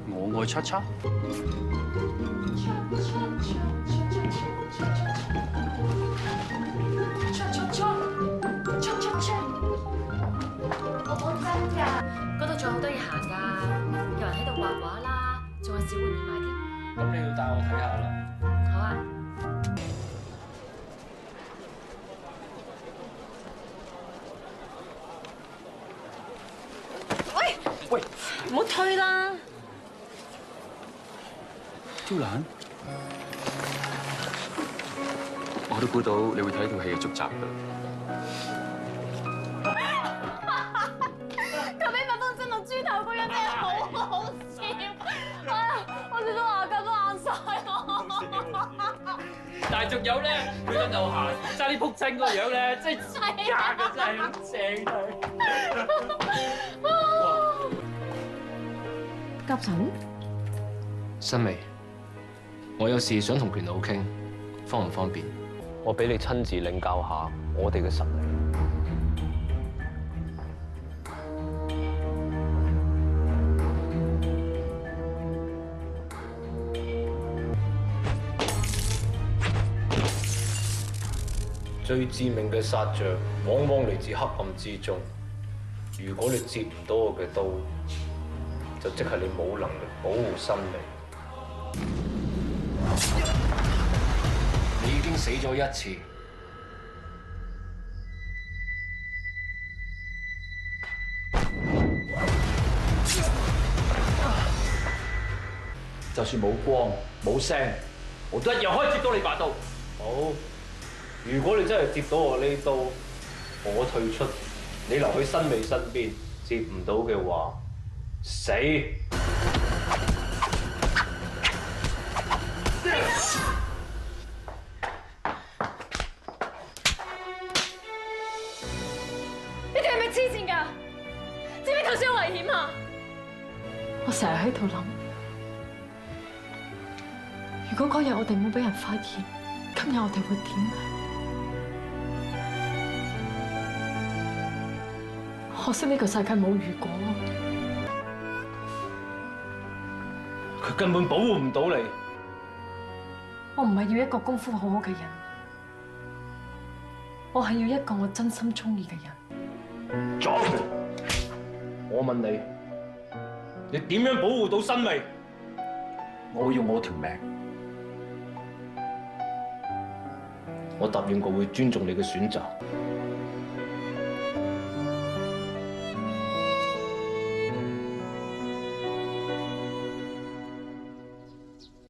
我愛七七。我講真㗎，嗰度仲有好多嘢行㗎，有人喺度畫畫啦，仲有小玩意賣添。咁你要帶我睇下啦。好啊。喂，唔好推啦。刁蘭，我都估到你會睇呢套戲嘅續集㗎。頭先麥當真到豬頭嗰樣真係好好笑，我笑到牙根都硬晒。但係仲有咧，佢個頭下揸啲撲親個樣咧，真係假嘅，真係好正佢。甲辰，新薇，我有事想同拳佬傾，方唔方便？我俾你親自領教下我哋嘅實力。最致命嘅殺象，往往嚟自黑暗之中。如果你接唔到我嘅刀，就即係你冇能力保護生命。你已經死咗一次。就算冇光冇聲，我都一樣可以接到你把刀。好，如果你真係接到我呢刀，我退出，你留喺新美身邊，接唔到嘅話，死！你哋係咪黐線㗎？知唔知頭先好危險啊？我成日喺度諗，如果嗰日我哋冇俾人發現，今日我哋會點咧？可惜呢個世界冇如果。佢根本保護唔到你。我唔係要一個功夫好好嘅人，我係要一個我真心中意嘅人。左，我問你，你點樣保護到新薇？我會用我條命。我答應過會尊重你嘅選擇。